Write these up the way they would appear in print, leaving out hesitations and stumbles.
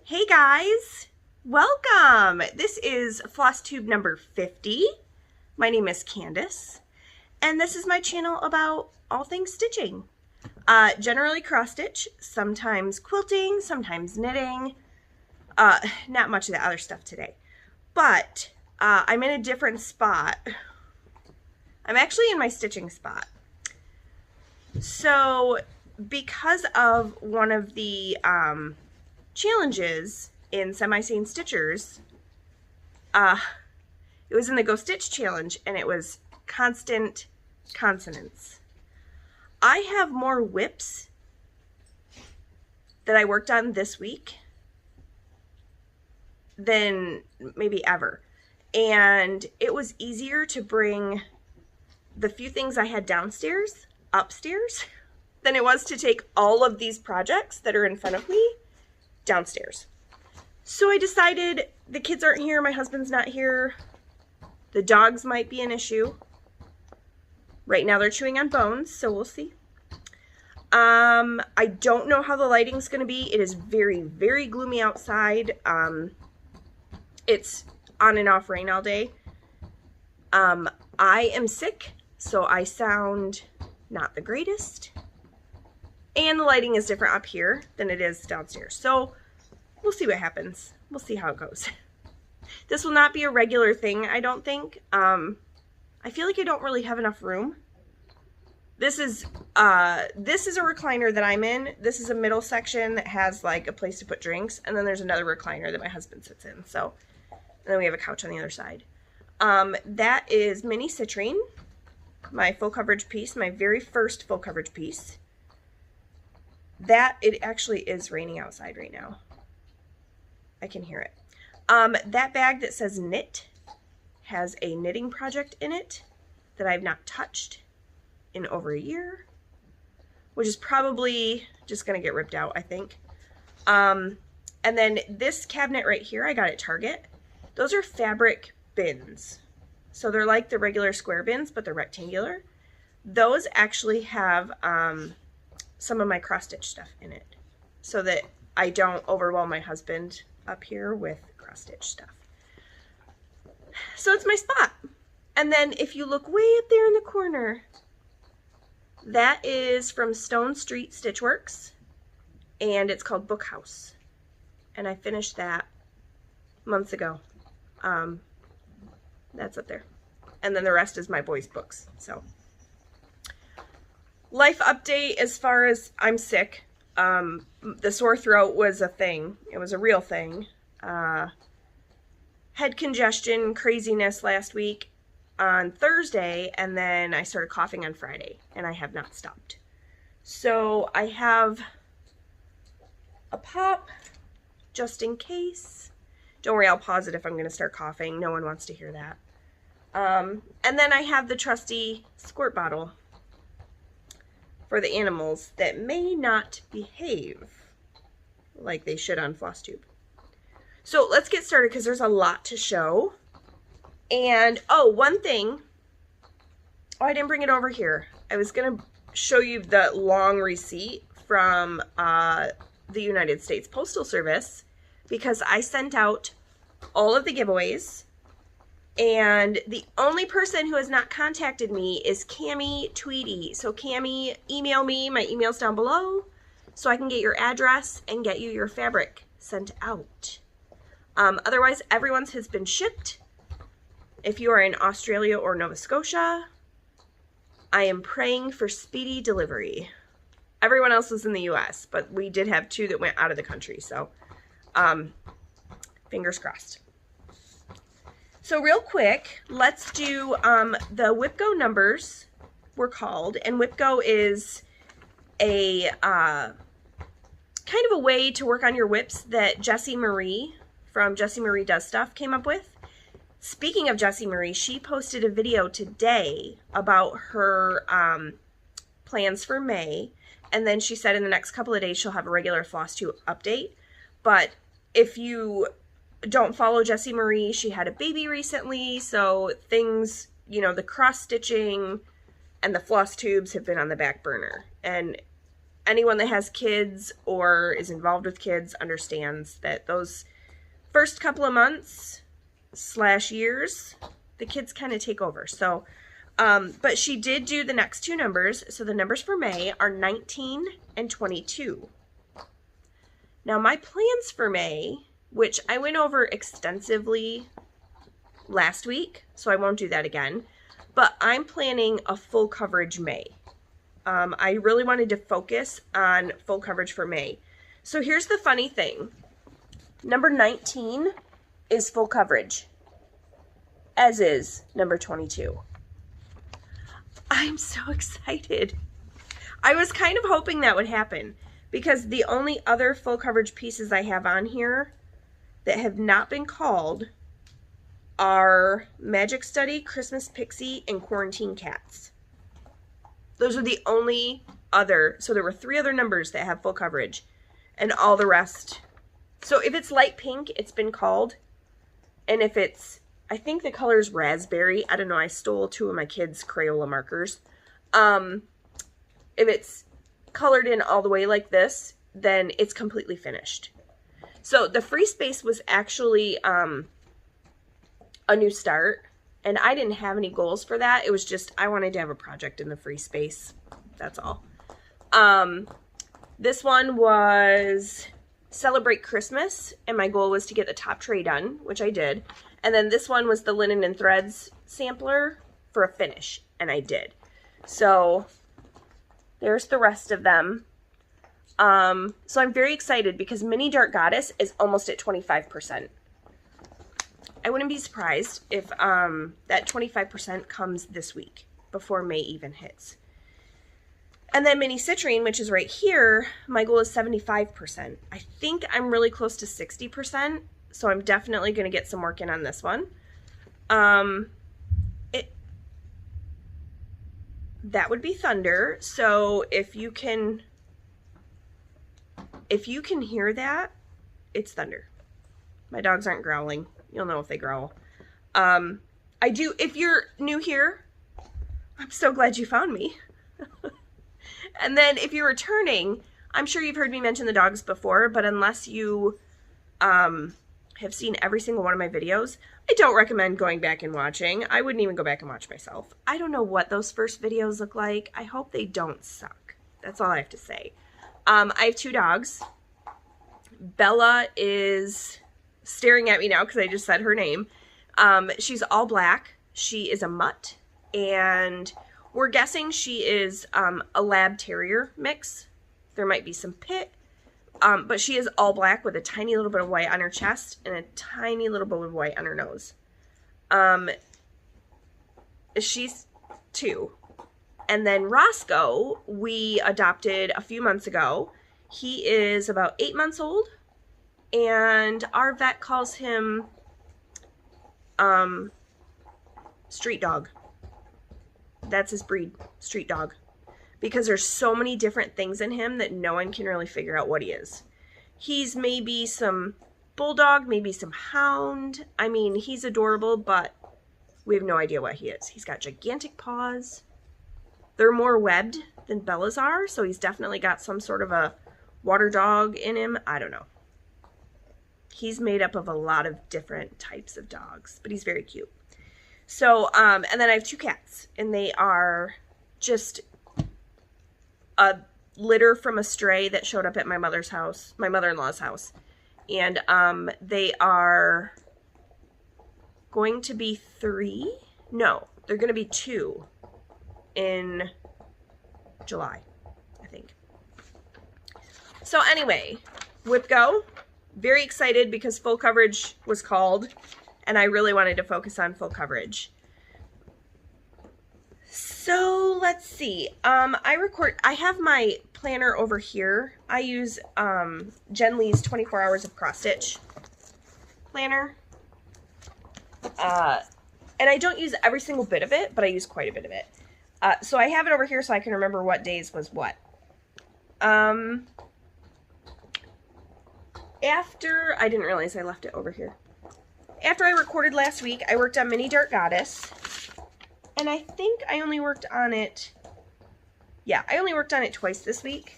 Hey guys, welcome. This is Flosstube number 50. My name is Candace, and this is my channel about all things stitching. Generally cross stitch, sometimes quilting, sometimes knitting. Not much of the other stuff today, but I'm in a different spot. I'm actually in my stitching spot. So because of one of the challenges in Sane Stitchers, it was in the Go Stitch challenge, and it was constant consonants. I have more whips that I worked on this week than maybe ever, and it was easier to bring the few things I had downstairs upstairs than it was to take all of these projects that are in front of me downstairs. So I decided the kids aren't here, my husband's not here, the dogs might be an issue. Right now they're chewing on bones, so we'll see. I don't know how the lighting's going to be. It is very, very gloomy outside. It's on and off rain all day. I am sick, so I sound not the greatest. And the lighting is different up here than it is downstairs. So we'll see what happens. We'll see how it goes. This will not be a regular thing, I don't think. I feel like I don't really have enough room. This is a recliner that I'm in. This is a middle section that has like a place to put drinks. And then there's another recliner that my husband sits in. So, and then we have a couch on the other side. That is mini citrine, my full coverage piece, my very first full coverage piece. It actually is raining outside right now. I can hear it. That bag that says knit has a knitting project in it that I've not touched in over a year, which is probably just going to get ripped out, I think. And then this cabinet right here, I got at Target. Those are fabric bins. So they're like the regular square bins, but they're rectangular. Those actually have some of my cross-stitch stuff in it so that I don't overwhelm my husband up here with cross-stitch stuff. So it's my spot. And then if you look way up there in the corner, that is from Stone Street Stitchworks, and it's called Book House. And I finished that months ago. That's up there. And then the rest is my boys' books. So life update as far as I'm sick. The sore throat was a thing. It was a real thing. Head congestion, craziness last week on Thursday, and then I started coughing on Friday, and I have not stopped. So I have a pop just in case. Don't worry, I'll pause it if I'm going to start coughing. No one wants to hear that. And then I have the trusty squirt bottle for the animals that may not behave like they should on Flosstube. So let's get started because there's a lot to show. And, oh, one thing. Oh, I didn't bring it over here. I was going to show you the long receipt from the United States Postal Service because I sent out all of the giveaways. And the only person who has not contacted me is Camille Tweedy. So Camille, email me. My email's down below so I can get your address and get you your fabric sent out. Otherwise, everyone's has been shipped. If you are in Australia or Nova Scotia, I am praying for speedy delivery. Everyone else is in the US, but we did have 2 that went out of the country. So fingers crossed. So real quick, let's do the WhipGo numbers were called, and WhipGo is a kind of a way to work on your whips that Jessie Marie from Jessie Marie Does Stuff came up with. Speaking of Jessie Marie, she posted a video today about her plans for May, and then she said in the next couple of days she'll have a regular Flosstube update. But if you don't follow Jessie Marie, she had a baby recently, so things, you know, the cross stitching and the floss tubes have been on the back burner. And anyone that has kids or is involved with kids understands that those first couple of months / years, the kids kind of take over. So, but she did do the next two numbers. So the numbers for May are 19 and 22. Now my plans for May, which I went over extensively last week, so I won't do that again, but I'm planning a full coverage May. I really wanted to focus on full coverage for May. So here's the funny thing. Number 19 is full coverage, as is number 22. I'm so excited. I was kind of hoping that would happen because the only other full coverage pieces I have on here that have not been called are Magic Study, Christmas Pixie, and Quarantine Cats. Those are the only other, so there were 3 other numbers that have full coverage, and all the rest. So if it's light pink, it's been called, and if it's, I think the color is raspberry, I don't know, I stole 2 of my kids' Crayola markers. If it's colored in all the way like this, then it's completely finished. So the free space was actually a new start, and I didn't have any goals for that. It was just I wanted to have a project in the free space. That's all. This one was Celebrate Christmas, and my goal was to get the top tray done, which I did. And then this one was the Linen and Threads sampler for a finish, and I did. So there's the rest of them. So I'm very excited because Mini Dark Goddess is almost at 25%. I wouldn't be surprised if that 25% comes this week before May even hits. And then Mini Citrine, which is right here, my goal is 75%. I think I'm really close to 60%, so I'm definitely going to get some work in on this one. That would be Thunder. So if you can hear that, it's Thunder. My dogs aren't growling. You'll know if they growl. I do, if you're new here, I'm so glad you found me. And then if you're returning, I'm sure you've heard me mention the dogs before, but unless you have seen every single one of my videos, I don't recommend going back and watching. I wouldn't even go back and watch myself. I don't know what those first videos look like. I hope they don't suck. That's all I have to say. I have 2 dogs. Bella is staring at me now because I just said her name. She's all black. She is a mutt, and we're guessing she is a lab terrier mix. There might be some pit, but she is all black with a tiny little bit of white on her chest and a tiny little bit of white on her nose. She's 2. And then Roscoe, we adopted a few months ago. He is about 8 months old, and our vet calls him street dog. That's his breed, street dog, because there's so many different things in him that no one can really figure out what he is. He's maybe some bulldog, maybe some hound. I mean, he's adorable, but we have no idea what he is. He's got gigantic paws. They're more webbed than Bella's are, so he's definitely got some sort of a water dog in him. I don't know. He's made up of a lot of different types of dogs, but he's very cute. So, and then I have 2 cats, and they are just a litter from a stray that showed up at my mother's house, my mother-in-law's house. And they are going to be 3. No, they're going to be 2 in July, I think. So anyway, Whip Go, very excited because full coverage was called, and I really wanted to focus on full coverage. So let's see. I have my planner over here. I use Jen Lee's 24 Hours of Cross Stitch planner. And I don't use every single bit of it, but I use quite a bit of it. So I have it over here so I can remember what days was what. After, I didn't realize I left it over here. After I recorded last week, I worked on Mini Dark Goddess. And I think I only worked on it, yeah, I only worked on it twice this week.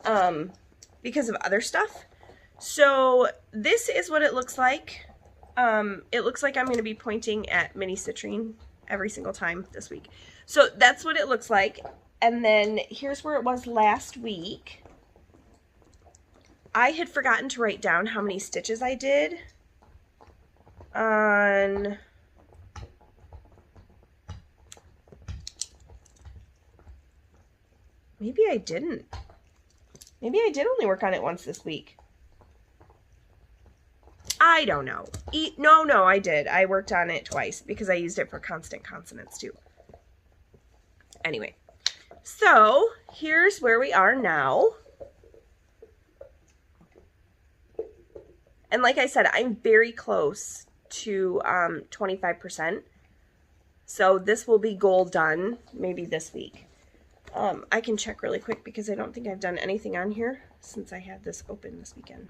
because of other stuff. So this is what it looks like. It looks like I'm going to be pointing at mini citrine every single time this week. So that's what it looks like. And then here's where it was last week. I had forgotten to write down how many stitches I did on maybe I didn't. Maybe I did only work on it once this week. I don't know. No, I did. I worked on it twice because I used it for constant consonants too. Anyway, so here's where we are now. And like I said, I'm very close to 25%. So this will be goal done maybe this week. I can check really quick because I don't think I've done anything on here since I had this open this weekend.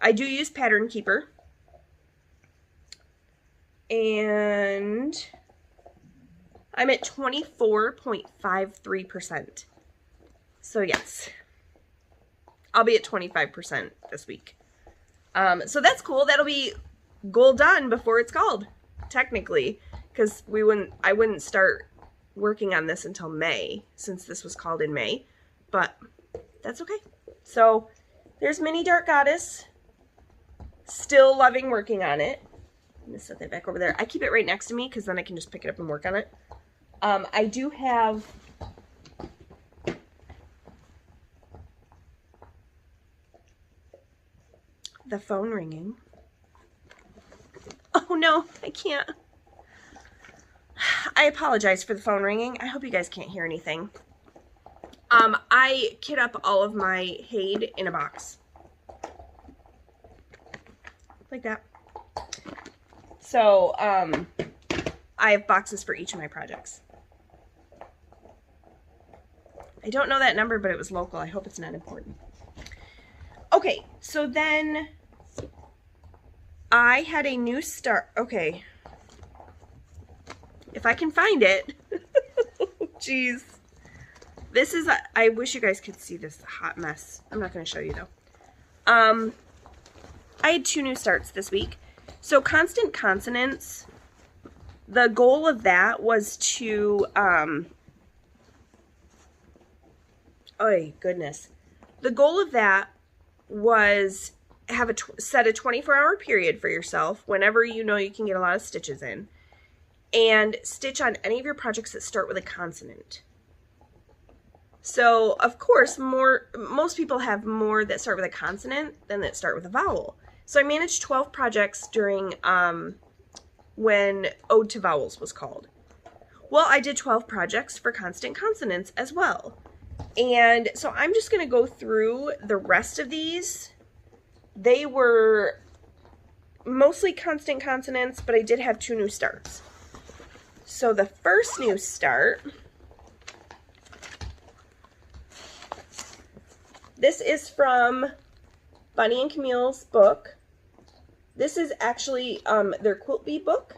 I do use Pattern Keeper. And I'm at 24.53%. So yes, I'll be at 25% this week. So that's cool. That'll be goal done before it's called, technically, because I wouldn't start working on this until May, since this was called in May, but that's okay. So there's Mini Dark Goddess. Still loving working on it. I'm gonna set that back over there. I keep it right next to me because then I can just pick it up and work on it. I do have the phone ringing. Oh no, I can't. I apologize for the phone ringing. I hope you guys can't hear anything. I kit up all of my HAED in a box. Like that. So, I have boxes for each of my projects. I don't know that number, but it was local. I hope it's not important. Okay, so then I had a new start. Okay. If I can find it. Jeez. This is, I wish you guys could see this hot mess. I'm not going to show you though. I had 2 new starts this week. So constant consonants, the goal of that was to, oh goodness. The goal of that was have set a 24-hour period for yourself whenever you know you can get a lot of stitches in, and stitch on any of your projects that start with a consonant. So of course, most people have more that start with a consonant than that start with a vowel. So I managed 12 projects during when Ode to Vowels was called. Well, I did 12 projects for constant consonants as well. And so I'm just going to go through the rest of these. They were mostly constant consonants, but I did have 2 new starts. So the first new start, this is from Bunny and Camille's book. This is actually their quilt bee book.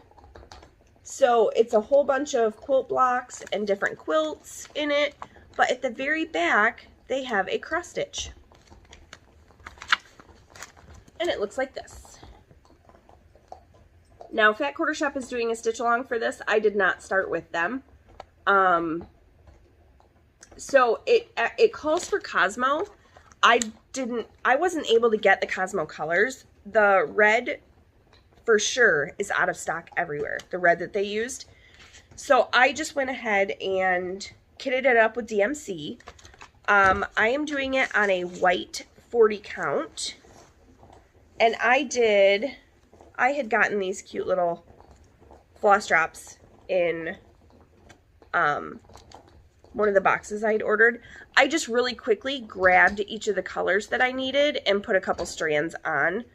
So it's a whole bunch of quilt blocks and different quilts in it. But at the very back, they have a cross stitch. And it looks like this. Now, Fat Quarter Shop is doing a stitch along for this. I did not start with them. So it calls for Cosmo. I wasn't able to get the Cosmo colors. The red for sure is out of stock everywhere, the red that they used. So I just went ahead and kitted it up with DMC. I am doing it on a white 40 count. And I had gotten these cute little floss drops in one of the boxes I'd ordered. I just really quickly grabbed each of the colors that I needed and put a couple strands on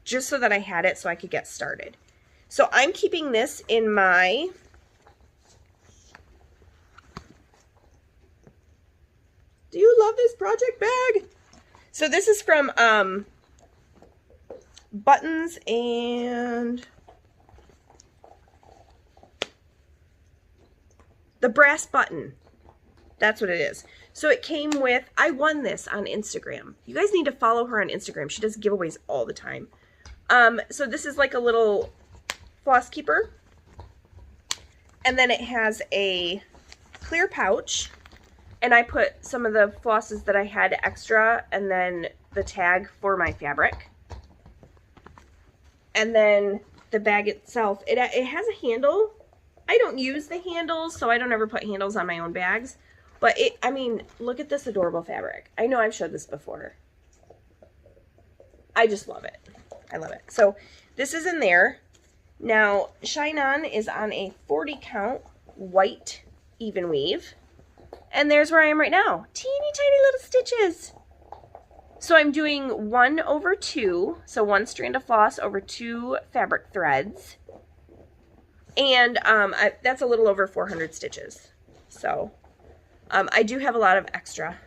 just so that I had it so I could get started. So I'm keeping this in my Do you love this project bag? So this is from Buttons and The brass button. That's what it is. So it came with, I won this on Instagram. You guys need to follow her on Instagram. She does giveaways all the time. So this is like a little floss keeper. And then it has a clear pouch. And I put some of the flosses that I had extra and then the tag for my fabric. And then the bag itself, it has a handle. I don't use the handles, so I don't ever put handles on my own bags. But I mean, look at this adorable fabric. I know I've showed this before. I just love it. I love it. So this is in there. Now, Shine On is on a 40 count white even weave. And there's where I am right now. Teeny tiny little stitches. So I'm doing 1/2, so 1 strand of floss over 2 fabric threads. And that's a little over 400 stitches. So I do have a lot of extra.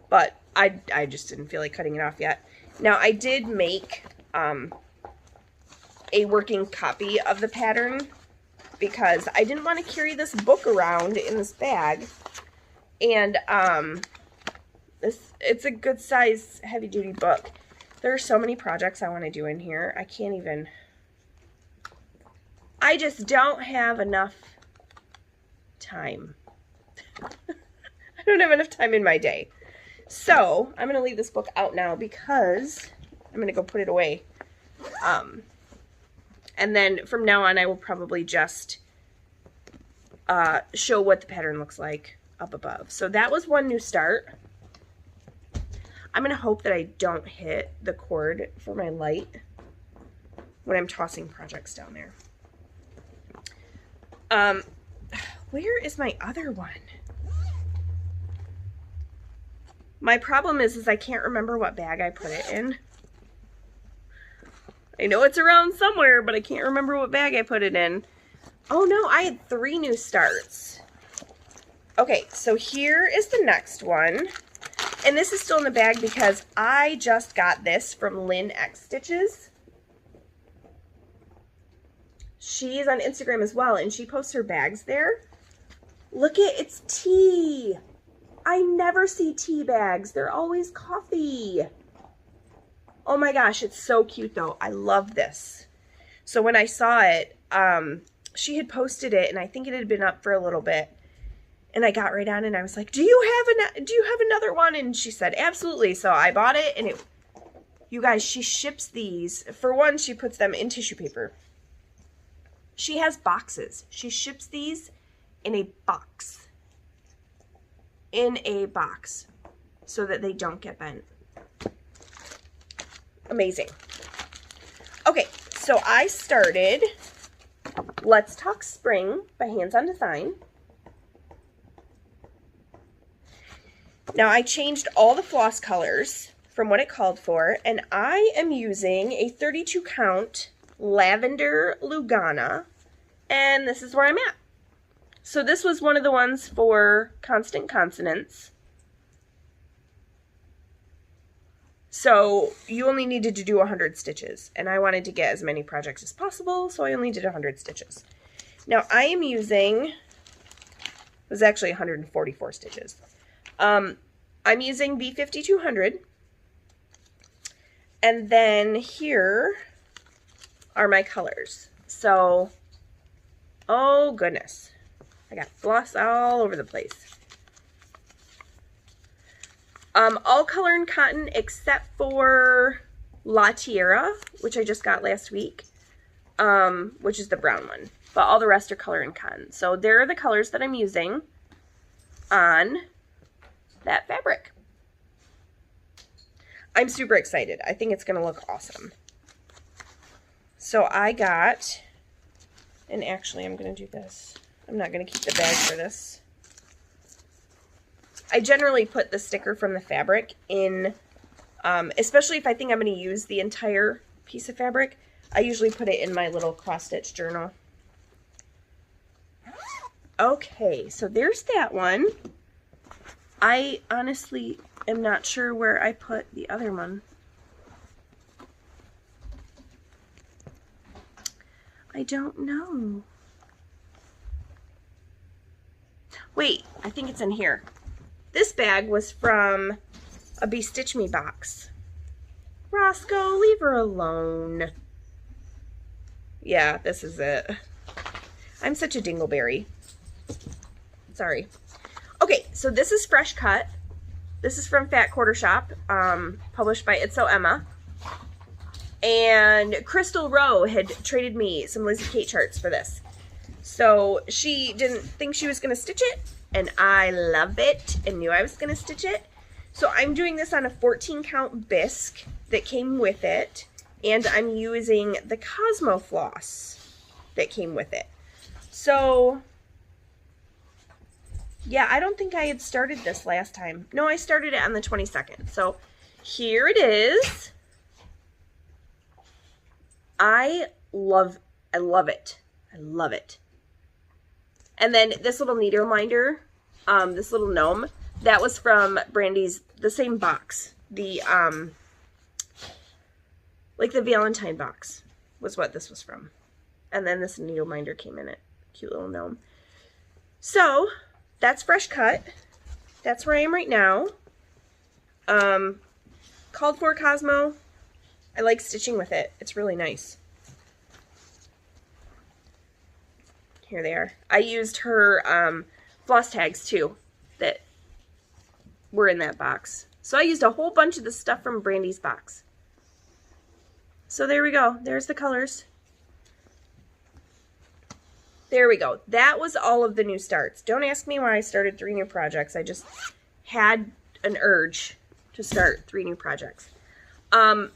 But I just didn't feel like cutting it off yet. Now I did make a working copy of the pattern because I didn't want to carry this book around in this bag. And it's a good size heavy duty book. There are so many projects I want to do in here. I can't even, I just don't have enough time. I don't have enough time in my day. So I'm going to leave this book out now because I'm going to go put it away. And then from now on, I will probably just show what the pattern looks like up above. So that was one new start. I'm going to hope that I don't hit the cord for my light when I'm tossing projects down there. Where is my other one? My problem is I can't remember what bag I put it in. I know it's around somewhere, but I can't remember what bag I put it in. Oh no, I had 3 new starts. Okay, so here is the next one. And this is still in the bag because I just got this from Lynn X Stitches. She's on Instagram as well, and she posts her bags there. Look at, it's tea. I never see tea bags. They're always coffee. Oh my gosh, it's so cute though. I love this. So when I saw it, she had posted it, and I think it had been up for a little bit. And I got right on and I was like, do you have another one? And she said, absolutely. So I bought it, and you guys, she ships these. For one, she puts them in tissue paper. She has boxes. She ships these in a box. In a box. So that they don't get bent. Amazing. Okay, so I started Let's Talk Spring by Hands on Design. Now I changed all the floss colors from what it called for, and I am using a 32 count Lavender Lugana, and this is where I'm at. So this was one of the ones for Constant Consonants. So you only needed to do 100 stitches, and I wanted to get as many projects as possible, so I only did 100 stitches. Now I am using, it was actually 144 stitches. I'm using B5200, and then here are my colors. So, oh goodness, I got floss all over the place. All color and cotton except for La Tierra, which I just got last week, which is the brown one. But all the rest are color and cotton. So there are the colors that I'm using on that fabric. I'm super excited. I think it's going to look awesome. So I got, and actually I'm going to do this. I'm not going to keep the bag for this. I generally put the sticker from the fabric in, especially if I think I'm going to use the entire piece of fabric, I usually put it in my little cross-stitch journal. Okay, so there's that one. I honestly am not sure where I put the other one. I don't know. Wait, I think it's in here. This bag was from a Bestitch Me box. Roscoe, leave her alone. Yeah, this is it. I'm such a dingleberry. Sorry. Okay, so this is fresh cut. This is from Fat Quarter Shop, published by It's So Emma. And Crystal Rowe had traded me some Lizzie Kate charts for this. So she didn't think she was going to stitch it, and I love it and knew I was going to stitch it. So I'm doing this on a 14 count bisque that came with it, and I'm using the Cosmo floss that came with it. So yeah, I don't think I had started this last time. No, I started it on the 22nd. So here it is. I love it. I love it. And then this little needle minder, this little gnome, that was from Brandy's, the same box. The, like the Valentine box was what this was from. And then this needle minder came in it. Cute little gnome. So, that's fresh cut. That's where I am right now. Called for Cosmo. I like stitching with it. It's really nice. Here they are. I used her floss tags too that were in that box. So I used a whole bunch of the stuff from Brandy's box. So there we go. There's the colors. There we go. That was all of the new starts. Don't ask me why I started 3 new projects. I just had an urge to start 3 new projects. My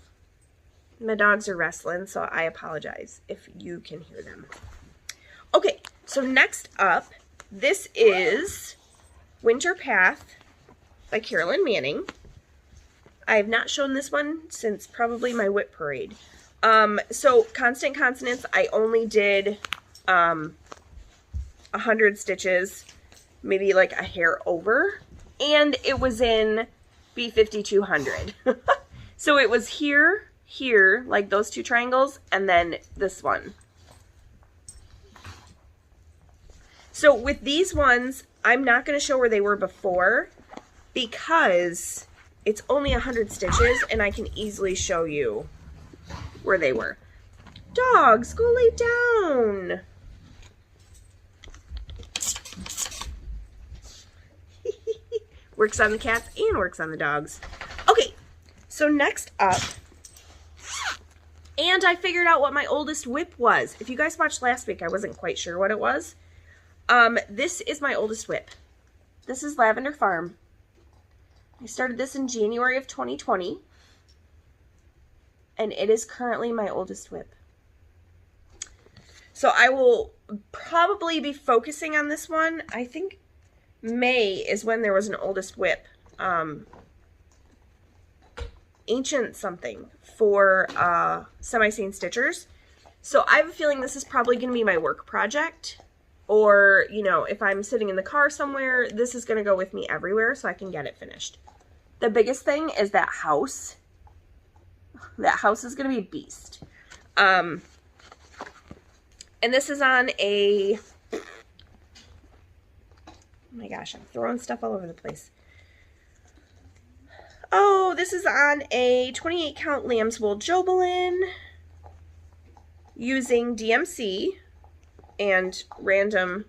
dogs are wrestling, so I apologize if you can hear them. Okay, so next up, this is Winter Path by Carolyn Manning. I have not shown this one since probably my whip parade. So Constant Consonants, I only did 100 stitches, maybe like a hair over, and it was in B5200. So it was here, like those 2 triangles, and then this one. So with these ones, I'm not going to show where they were before because it's only 100 stitches and I can easily show you where they were. Dogs, go lay down. Works on the cats and works on the dogs. Okay, so next up, and I figured out what my oldest whip was. If you guys watched last week, I wasn't quite sure what it was. This is my oldest whip. This is Lavender Farm. I started this in January of 2020, and it is currently my oldest whip. So I will probably be focusing on this one. I think May is when there was an oldest whip. Ancient something for Semi-Sane Stitchers. So I have a feeling this is probably going to be my work project. Or, you know, if I'm sitting in the car somewhere, this is going to go with me everywhere so I can get it finished. The biggest thing is that house. That house is going to be a beast. And this is on a... Oh my gosh, I'm throwing stuff all over the place. Oh, this is on a 28 count lamb's wool Jobelin using DMC and random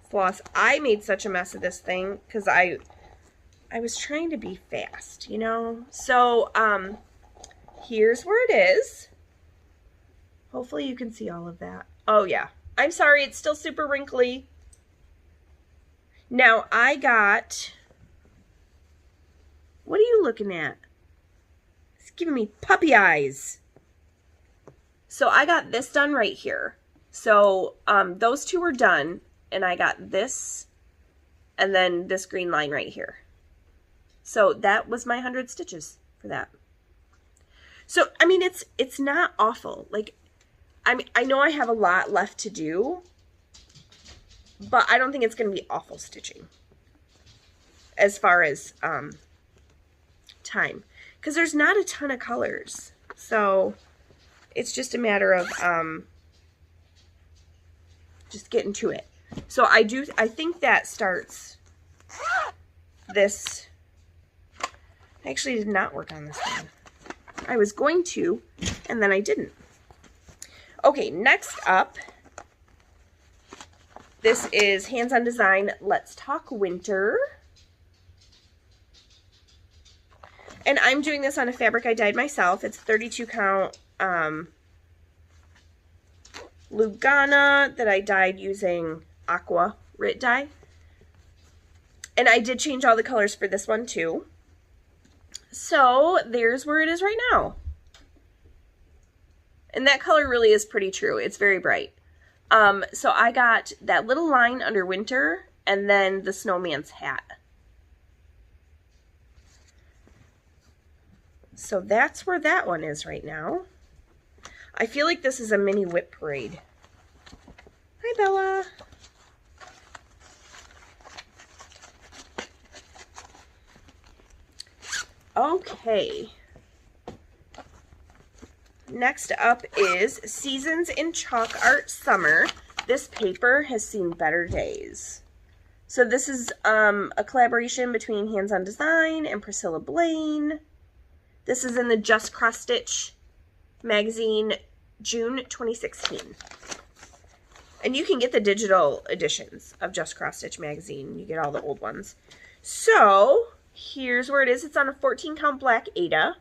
floss. I made such a mess of this thing because I was trying to be fast, you know? So, here's where it is. Hopefully you can see all of that. Oh yeah. I'm sorry, it's still super wrinkly. Now, I got... What are you looking at? It's giving me puppy eyes. So I got this done right here. So those 2 were done, and I got this, and then this green line right here. So that was my 100 stitches for that. So, I mean, it's not awful. Like, I know I have a lot left to do, but I don't think it's going to be awful stitching as far as time, because there's not a ton of colors. So it's just a matter of just getting to it. So I think that starts this. I actually did not work on this one. I was going to, and then I didn't. Okay, next up, this is Hands-On Design, Let's Talk Winter. And I'm doing this on a fabric I dyed myself. It's 32 count Lugana that I dyed using Aqua Rit dye. And I did change all the colors for this one too. So there's where it is right now. And that color really is pretty true. It's very bright. So I got that little line under winter and then the snowman's hat. So that's where that one is right now. I feel like this is a mini whip parade. Hi, Bella. Okay. Next up is Seasons in Chalk Art Summer. This paper has seen better days. So this is a collaboration between Hands-On Design and Priscilla Blaine. This is in the Just Cross Stitch magazine, June 2016. And you can get the digital editions of Just Cross Stitch magazine. You get all the old ones. So here's where it is. It's on a 14 count black Aida.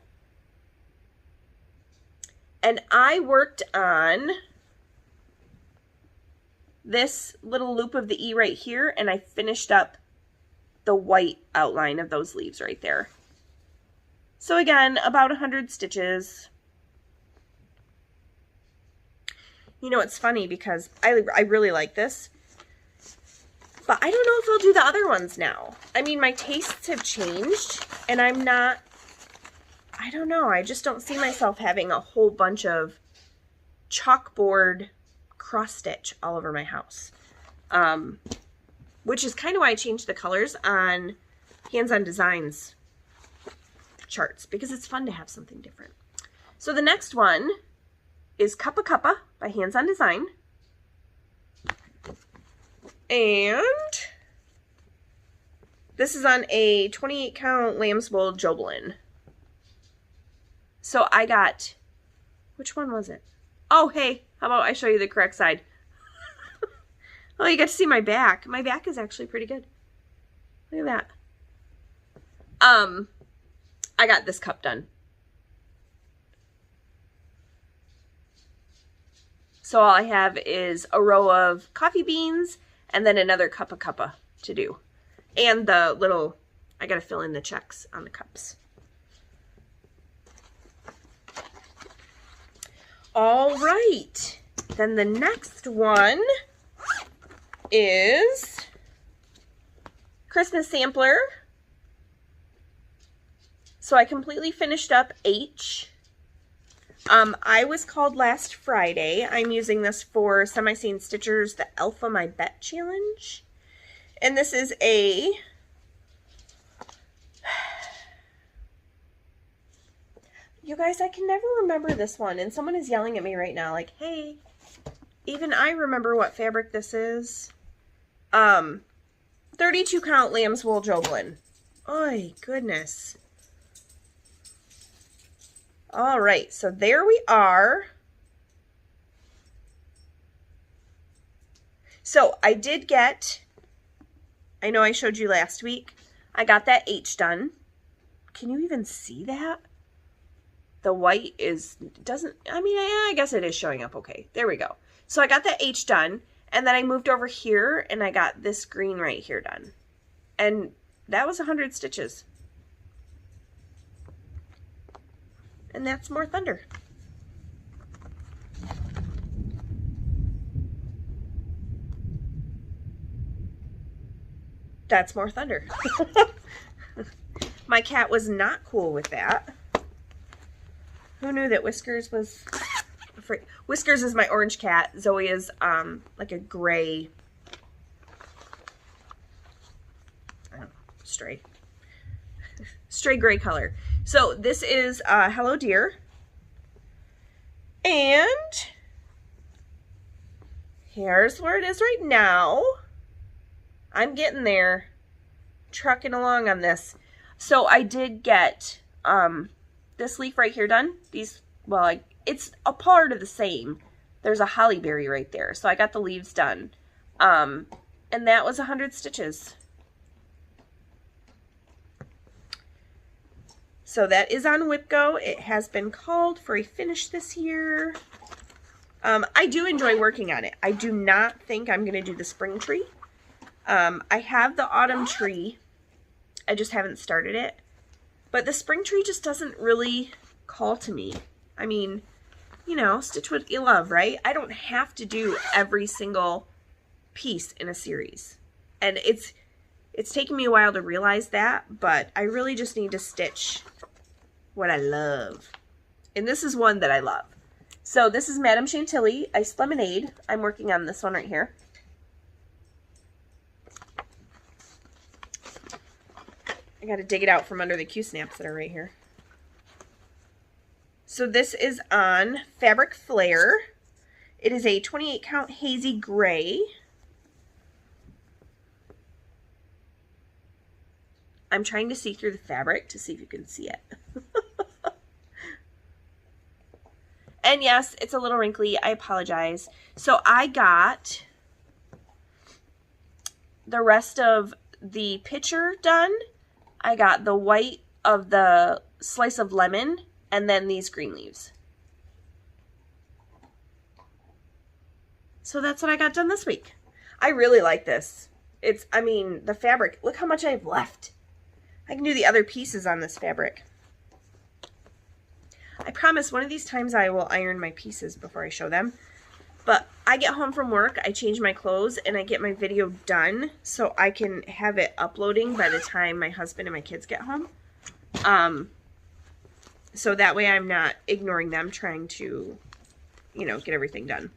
And I worked on this little loop of the E right here, and I finished up the white outline of those leaves right there. So again, about 100 stitches. You know, it's funny because I really like this, but I don't know if I'll do the other ones now. I mean, my tastes have changed, and I don't know, I just don't see myself having a whole bunch of chalkboard cross stitch all over my house. Which is kind of why I changed the colors on Hands-On Designs charts, because it's fun to have something different. So the next one is Cuppa Cuppa by Hands-On Design. And this is on a 28 count lamb's wool Joblin. So I got, which one was it? Oh, hey, how about I show you the correct side? Oh, you got to see my back. My back is actually pretty good. Look at that. I got this cup done. So all I have is a row of coffee beans and then another Cuppa Cuppa to do. And the little, I got to fill in the checks on the cups. All right, then the next one is Christmas Sampler. So I completely finished up H. I was called last Friday. I'm using this for Semi-Sane Stitchers, the Alpha My Bet Challenge. And this is a you guys, I can never remember this one, and someone is yelling at me right now, like, hey, even I remember what fabric this is. 32 count lamb's wool Joblin. Oh, goodness. All right, so there we are. So I did get, I know I showed you last week, I got that H done. Can you even see that? The white doesn't, I mean, I guess it is showing up okay. There we go. So I got that H done, and then I moved over here, and I got this green right here done. And that was 100 stitches. And that's more thunder. That's more thunder. My cat was not cool with that. Who knew that Whiskers was afraid? Whiskers is my orange cat. Zoe is like a gray, I don't know, stray gray color. So this is Hello Dear. And here's where it is right now. I'm getting there. Trucking along on this. So I did get this leaf right here done. These, well, it's a part of the same. There's a holly berry right there. So I got the leaves done. And that was 100 stitches. So that is on WhipGo. It has been called for a finish this year. I do enjoy working on it. I do not think I'm going to do the spring tree. I have the autumn tree. I just haven't started it. But the spring tree just doesn't really call to me. I mean, you know, stitch what you love, right? I don't have to do every single piece in a series. And it's taken me a while to realize that, but I really just need to stitch what I love. And this is one that I love. So this is Madame Chantilly Iced Lemonade. I'm working on this one right here. I got to dig it out from under the Q-snaps that are right here. So this is on Fabric Flare. It is a 28 count hazy gray. I'm trying to see through the fabric to see if you can see it. And yes, it's a little wrinkly. I apologize. So I got the rest of the picture done. I got the white of the slice of lemon and then these green leaves. So that's what I got done this week. I really like this. I mean, the fabric, look how much I have left. I can do the other pieces on this fabric. I promise one of these times I will iron my pieces before I show them. But I get home from work, I change my clothes, and I get my video done so I can have it uploading by the time my husband and my kids get home. So that way I'm not ignoring them trying to, you know, get everything done.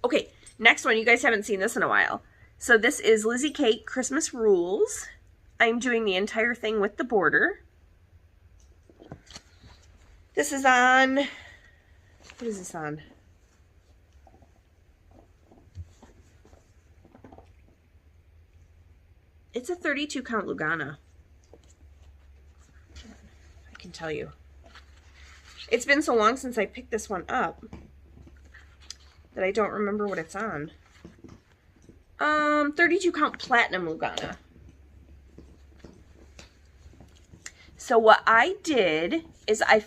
Okay, next one. You guys haven't seen this in a while. So this is Lizzie Kate Christmas Rules. I'm doing the entire thing with the border. This is on, what is this on? It's a 32 count Lugana. I can tell you. It's been so long since I picked this one up that I don't remember what it's on. 32 count Platinum Lugana. So what I did is I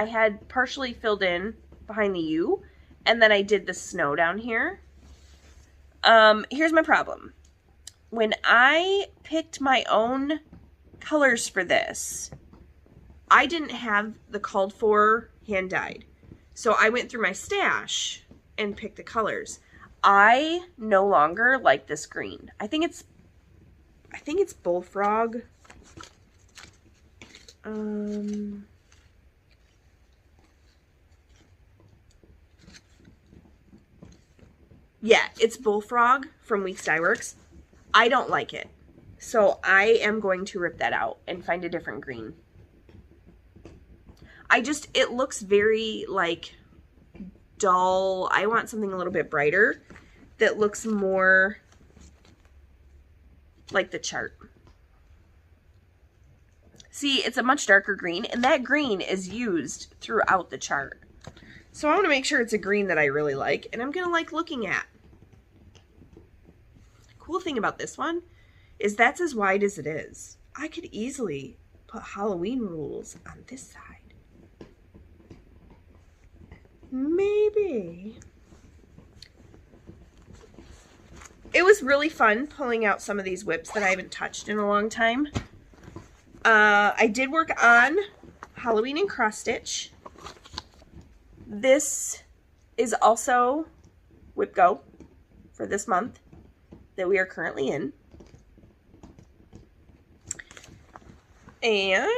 had partially filled in behind the U, and then I did the snow down here. Here's my problem. When I picked my own colors for this, I didn't have the called for hand dyed. So I went through my stash and picked the colors. I no longer like this green. I think it's Bullfrog. Yeah, it's Bullfrog from Weeks Dye Works. I don't like it. So I am going to rip that out and find a different green. It looks very like dull. I want something a little bit brighter that looks more like the chart. See, it's a much darker green, and that green is used throughout the chart. So I want to make sure it's a green that I really like, and I'm going to like looking at. Cool thing about this one is that's as wide as it is. I could easily put Halloween rules on this side. Maybe. It was really fun pulling out some of these whips that I haven't touched in a long time. I did work on Halloween and cross stitch. This is also WhipGo for this month that we are currently in. And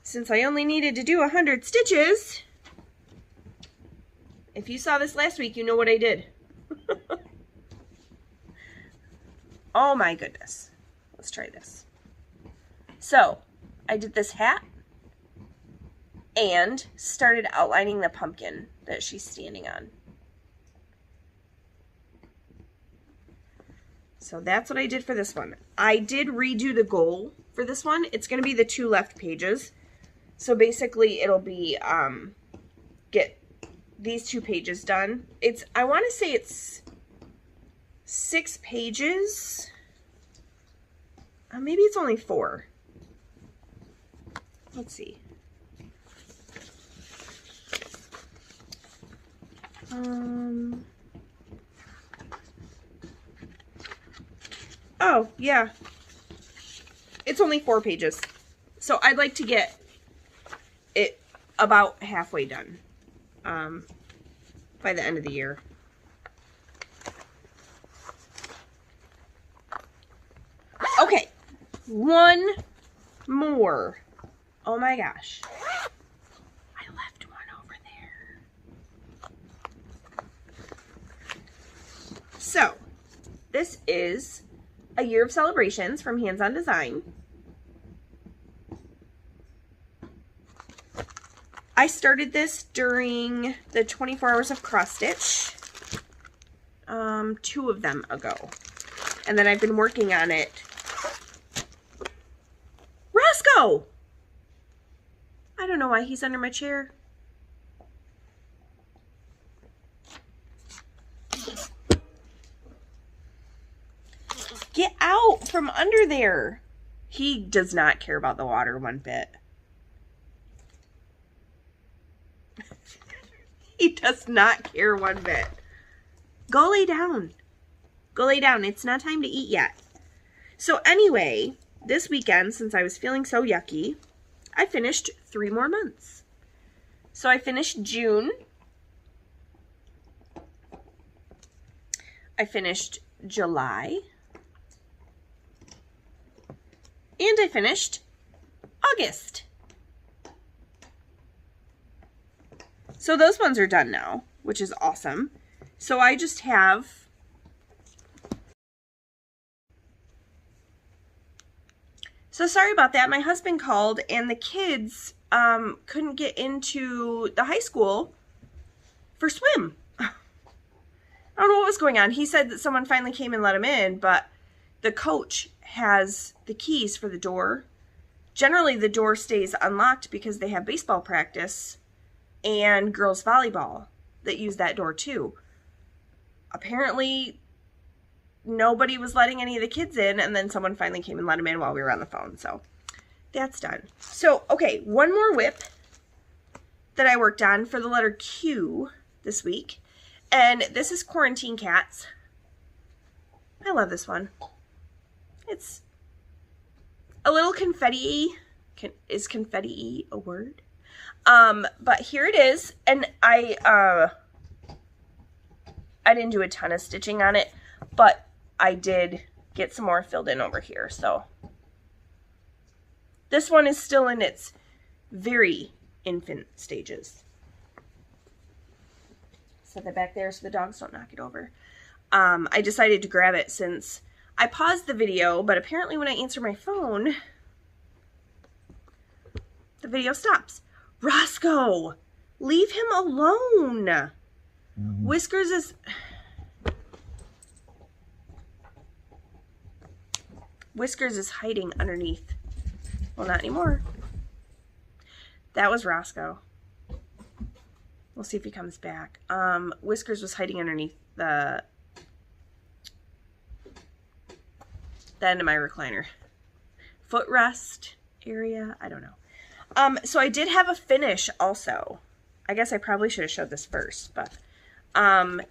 since I only needed to do 100 stitches, if you saw this last week, you know what I did. Oh my goodness. Let's try this. So, I did this hat and started outlining the pumpkin that she's standing on. So that's what I did for this one. I did redo the goal for this one. It's going to be the 2 left pages. So basically it'll be get these 2 pages done. I want to say it's 6 pages. Maybe it's only 4. Let's see. Oh, yeah. It's only 4 pages. So I'd like to get it about halfway done by the end of the year. Okay, one more. Oh my gosh. I left one over there. So, this is a year of celebrations from Hands On Design. I started this during the 24 hours of cross stitch, 2 of them ago. And then I've been working on it. Roscoe! I don't know why he's under my chair. Get out from under there. He does not care about the water one bit. He does not care one bit. Go lay down. Go lay down. It's not time to eat yet. So anyway, this weekend, since I was feeling so yucky, I finished 3 more months. So I finished June. I finished July. And I finished August. So those ones are done now, which is awesome. So I just have So sorry about that. My husband called and the kids couldn't get into the high school for swim. I don't know what was going on. He said that someone finally came and let him in, but the coach has the keys for the door. Generally, the door stays unlocked because they have baseball practice and girls volleyball that use that door too. Apparently, nobody was letting any of the kids in, and then someone finally came and let them in while we were on the phone. So that's done. So, okay, one more whip that I worked on for the letter Q this week. And this is Quarantine Cats. I love this one. It's a little confetti. Is confetti a word? But here it is. And I didn't do a ton of stitching on it, but I did get some more filled in over here. So this one is still in its very infant stages. Set that back there so the dogs don't knock it over. I decided to grab it since I paused the video, but apparently when I answer my phone, the video stops. Roscoe, leave him alone. Mm-hmm. Whiskers is hiding underneath. Well, not anymore. That was Roscoe. We'll see if he comes back. Whiskers was hiding underneath the end of my recliner. Footrest area, I don't know. So I did have a finish also. I guess I probably should have showed this first, but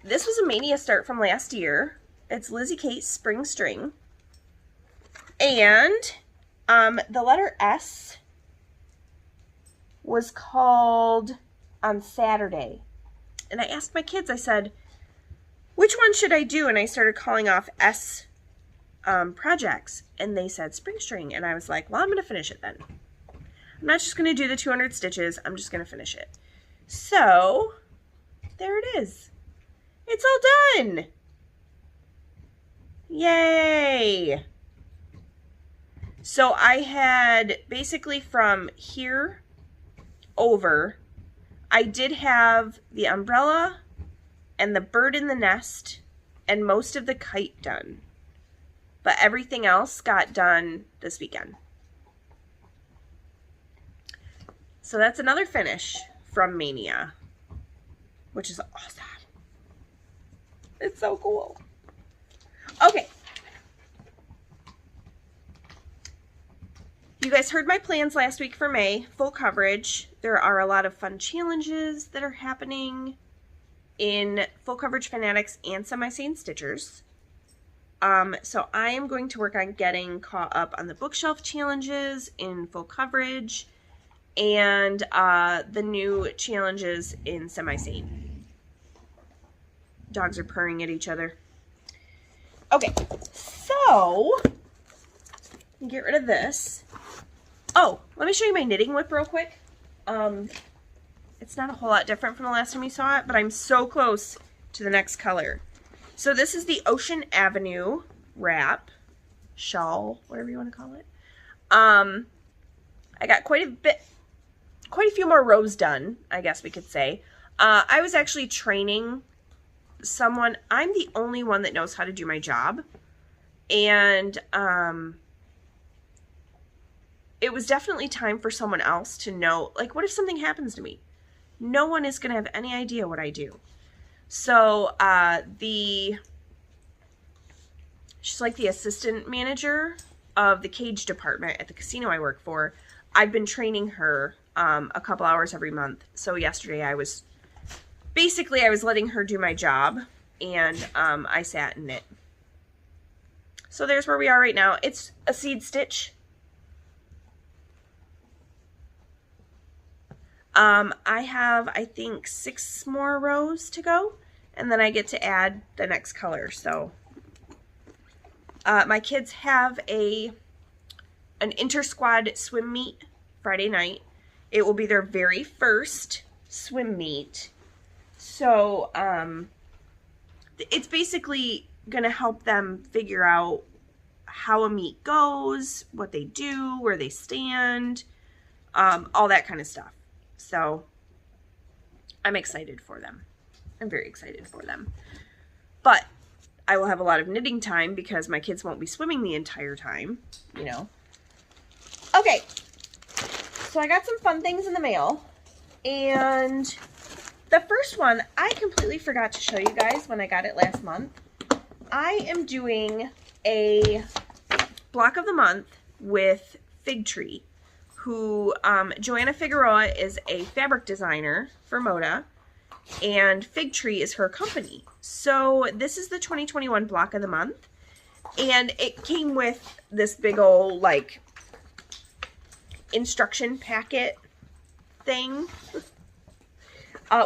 this was a Mania start from last year. It's Lizzie Kate's Spring String. And the letter S was called on Saturday. And I asked my kids, I said, which one should I do? And I started calling off S projects. And they said Spring String. And I was like, well, I'm going to finish it then. I'm not just going to do the 200 stitches. I'm just going to finish it. So, there it is. It's all done. Yay. So I had basically from here over, I did have the umbrella and the bird in the nest and most of the kite done. but everything else got done this weekend. So that's another finish from Mania, which is awesome. It's so cool. Okay. You guys heard my plans last week for May, full coverage. There are a lot of fun challenges that are happening in Full Coverage Fanatics and Sane Stitchers. So I am going to work on getting caught up on the bookshelf challenges in full coverage and the new challenges in Sane. Dogs are purring at each other. Okay, so get rid of this. Oh, let me show you my knitting whip real quick. It's not a whole lot different from the last time you saw it, but I'm so close to the next color. So this is the Ocean Avenue wrap, shawl, whatever you want to call it. I got quite a few more rows done, I guess we could say. I was actually training someone. I'm the only one that knows how to do my job. And it was definitely time for someone else to know, like, what if something happens to me? No one is going to have any idea what I do. So she's like the assistant manager of the cage department at the casino I work for. I've been training her a couple hours every month. So yesterday I was letting her do my job, and I sat and knit. So there's where we are right now. It's a seed stitch. I have, I think, 6 more rows to go, and then I get to add the next color. So my kids have an inter-squad swim meet Friday night. It will be their very first swim meet. So it's basically going to help them figure out how a meet goes, what they do, where they stand, all that kind of stuff. So I'm excited for them. I'm very excited for them. But I will have a lot of knitting time because my kids won't be swimming the entire time, you know. Okay, so I got some fun things in the mail. And the first one, I completely forgot to show you guys when I got it last month. I am doing a block of the month with Fig Tree, who, Joanna Figueroa is a fabric designer for Moda, and Fig Tree is her company. So this is the 2021 block of the month, and it came with this big old, like, instruction packet thing.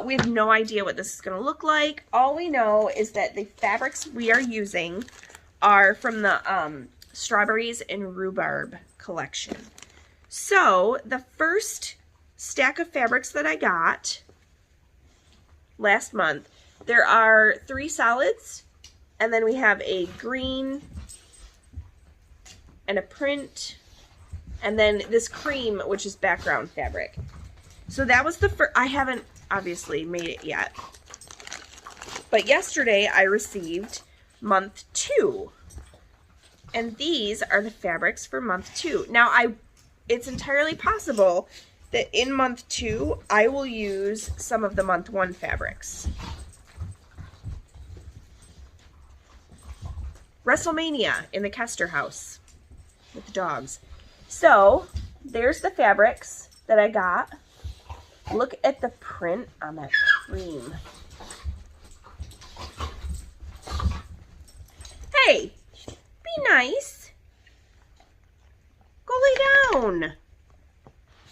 We have no idea what this is going to look like. All we know is that the fabrics we are using are from the Strawberries and Rhubarb collection. So the first stack of fabrics that I got last month, there are 3 solids, and then we have a green and a print, and then this cream, which is background fabric. So that was the first. I haven't obviously made it yet, but yesterday I received month 2, and these are the fabrics for month 2. Now it's entirely possible that in month 2 I will use some of the month 1 fabrics. WrestleMania in the Koester house with the dogs. So there's the fabrics that I got. Look at the print on that cream. Hey, be nice. Go lay down.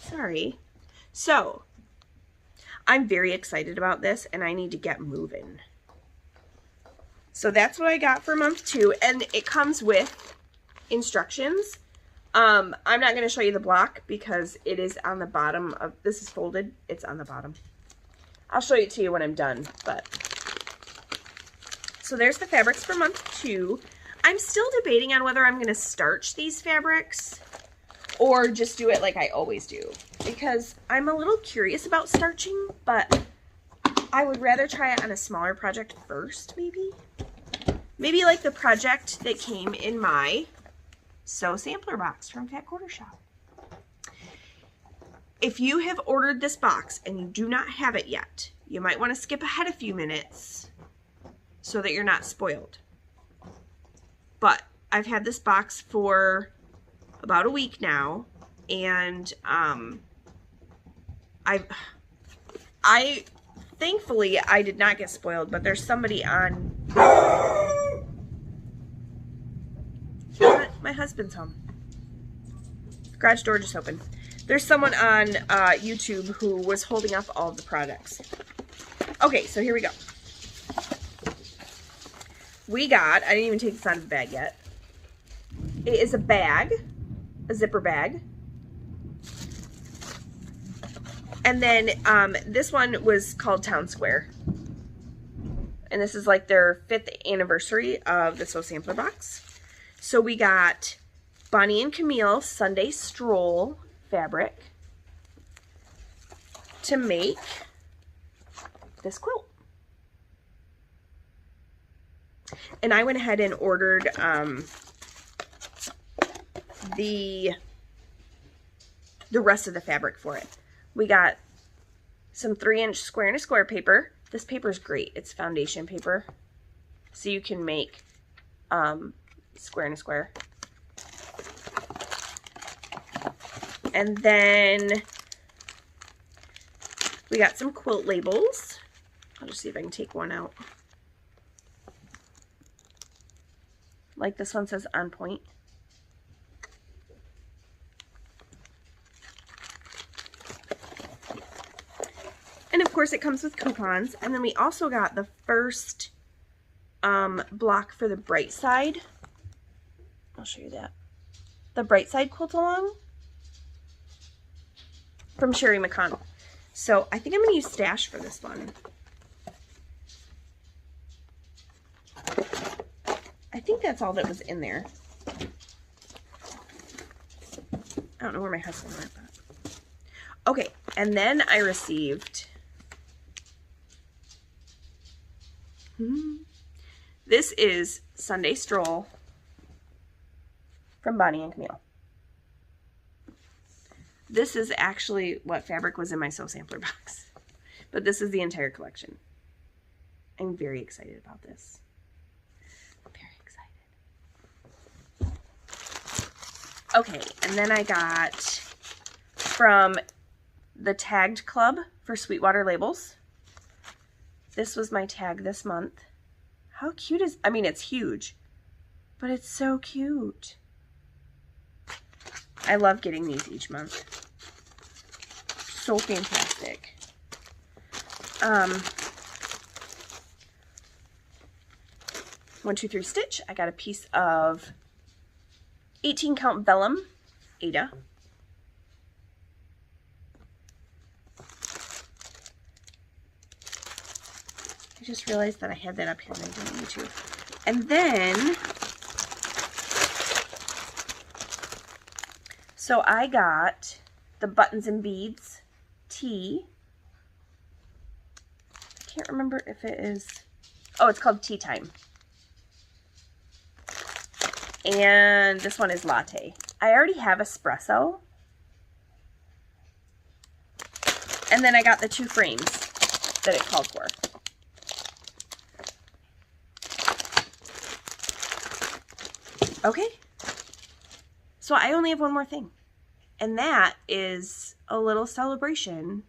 Sorry. So, I'm very excited about this, and I need to get moving. So that's what I got for month 2, and it comes with instructions. I'm not going to show you the block because it is on the bottom of, this is folded, it's on the bottom. I'll show it to you when I'm done, but. So there's the fabrics for month 2. I'm still debating on whether I'm going to starch these fabrics or just do it like I always do, because I'm a little curious about starching, but I would rather try it on a smaller project first, maybe Maybe like the project that came in my Sew Sampler box from Fat Quarter Shop. If you have ordered this box and you do not have it yet, you might want to skip ahead a few minutes so that you're not spoiled. But I've had this box for about a week now, and I thankfully I did not get spoiled, but there's somebody on my husband's home. Garage door just opened. There's someone on YouTube who was holding up all of the products. Okay, so here we go. We got, I didn't even take this out of the bag yet. It is a bag, a zipper bag. And then this one was called Town Square. And this is like their 5th anniversary of the Sew Sampler box. So we got Bonnie and Camille Sunday Stroll fabric to make this quilt. And I went ahead and ordered the rest of the fabric for it. We got some 3-inch square and a square paper. This paper is great. It's foundation paper. So you can make square and a square. And then we got some quilt labels. I'll just see if I can take one out. Like this one says On Point. And of course it comes with coupons. And then we also got the first block for the Bright Side. I'll show you that. The Bright Side quilt along from Sherry McConnell. So I think I'm going to use Stash for this one. I think that's all that was in there. I don't know where my husband went. But... Okay, and then I received... This is Sunday Stroll from Bonnie and Camille. This is actually what fabric was in my Sew Sampler box. But this is the entire collection. I'm very excited about this. Very excited. Okay, and then I got from the Tagged Club for Sweetwater Labels. This was my tag this month. How cute is, I mean, it's huge, but it's so cute. I love getting these each month. So fantastic. 1, 2, 3 stitch. I got a piece of 18 count vellum, Ada. I just realized that I had that up here and I didn't need to. And then, so I got the Buttons and Beads tee. I can't remember if it is, oh, it's called Tea Time. And this one is Latte. I already have espresso. And then I got the 2 frames that it called for. Okay, so I only have one more thing, and that is a little celebration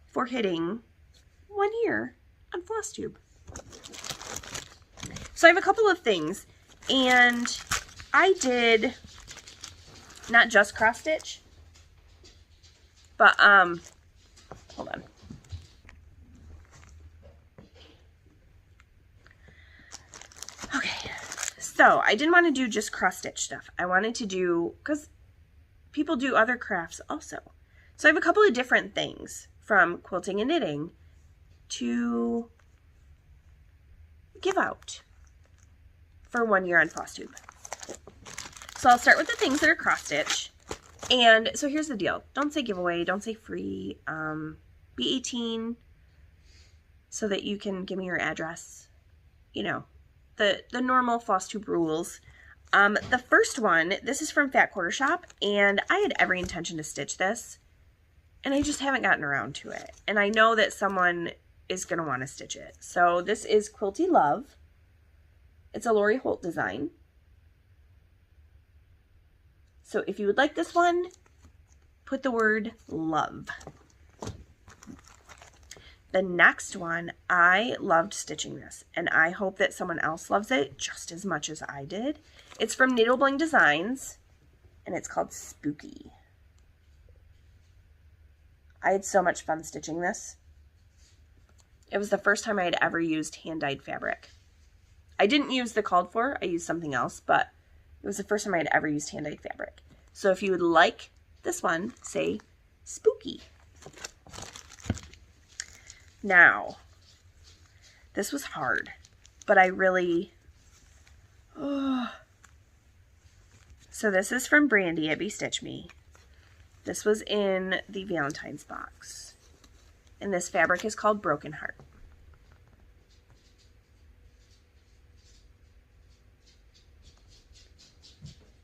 for hitting 1 year on Flosstube. So I have a couple of things, and I did not just cross stitch, but hold on. Okay. So I didn't want to do just cross stitch stuff. I wanted to do, because people do other crafts also. So I have a couple of different things from quilting and knitting to give out for 1 year on Flosstube. So I'll start with the things that are cross stitch. And so here's the deal. Don't say giveaway, don't say free. Be 18 so that you can give me your address. You know, the normal Flosstube rules. The first one, this is from Fat Quarter Shop, and I had every intention to stitch this, and I just haven't gotten around to it. And I know that someone is going to want to stitch it. So this is Quilty Love. It's a Lori Holt design. So if you would like this one, put the word love. The next one, I loved stitching this, and I hope that someone else loves it just as much as I did. It's from Needle Bling Designs, and it's called Spooky. I had so much fun stitching this. It was the first time I had ever used hand-dyed fabric. I didn't use the called for, I used something else, but it was the first time I had ever used hand-dyed fabric. So if you would like this one, say Spooky. Now, this was hard, but I really... So this is from Brandy at Stitch Me. This was in the Valentine's box. And this fabric is called Broken Heart.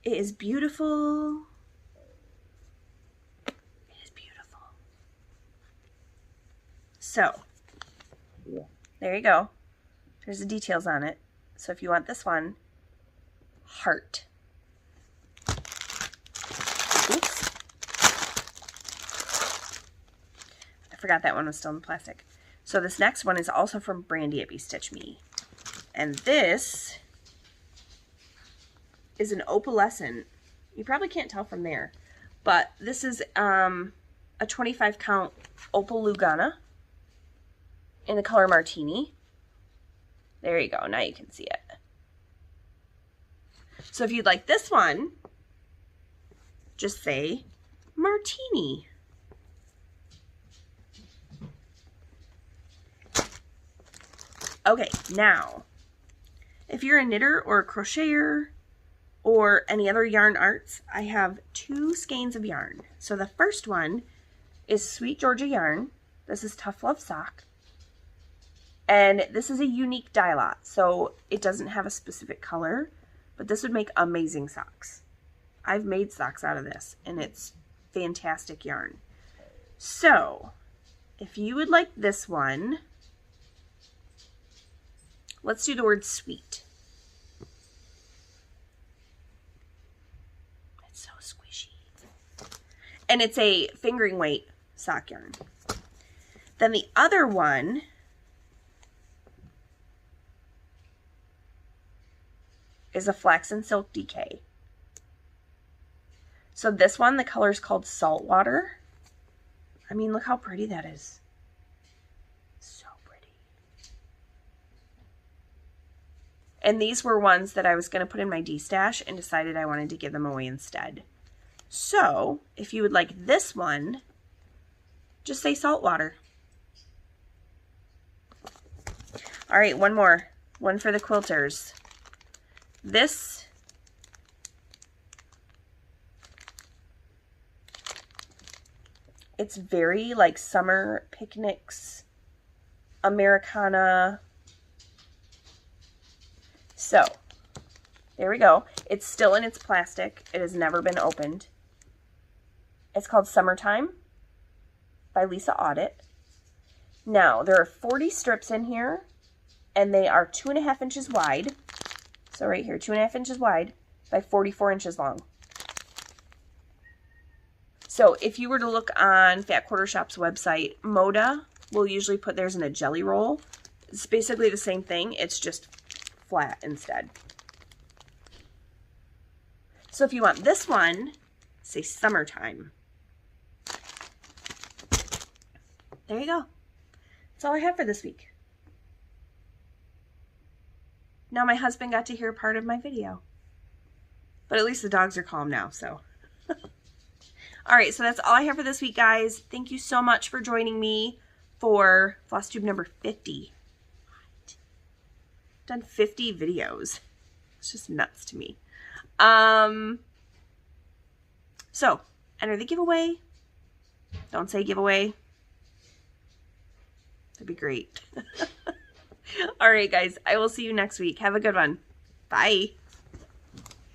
It is beautiful. It is beautiful. So, there you go. There's the details on it. So if you want this one, heart. Oops. I forgot that one was still in plastic. So this next one is also from Brandy at Stitch Me. And this is an opalescent. You probably can't tell from there. But this is a 25 count opal Lugana in the color Martini. There you go. Now you can see it. So if you'd like this one, just say Martini. Okay, now, if you're a knitter or a crocheter or any other yarn arts, I have 2 skeins of yarn. So the first one is Sweet Georgia yarn. This is Tough Love Sock. And this is a unique dye lot, so it doesn't have a specific color, but this would make amazing socks. I've made socks out of this, and it's fantastic yarn. So, if you would like this one, let's do the word sweet. It's so squishy. And it's a fingering weight sock yarn. Then the other one is a Flax and Silk DK. So this one, the color is called Saltwater. I mean, look how pretty that is. So pretty. And these were ones that I was going to put in my D-stash and decided I wanted to give them away instead. So, if you would like this one, just say Saltwater. All right, one more. One for the quilters. This it's very like summer picnics, Americana. So there we go. It's still in its plastic. It has never been opened. It's called Summertime by Lisa Audit. Now there are 40 strips in here, and they are 2.5 inches wide. So right here, 2.5 inches wide by 44 inches long. So if you were to look on Fat Quarter Shop's website, Moda will usually put theirs in a jelly roll. It's basically the same thing. It's just flat instead. So if you want this one, say Summertime. There you go. That's all I have for this week. Now my husband got to hear part of my video. But at least the dogs are calm now, so. Alright, so that's all I have for this week, guys. Thank you so much for joining me for Flosstube number 50. What? I've done 50 videos. It's just nuts to me. So, enter the giveaway. Don't say giveaway. That'd be great. All right, guys, I will see you next week. Have a good one. Bye.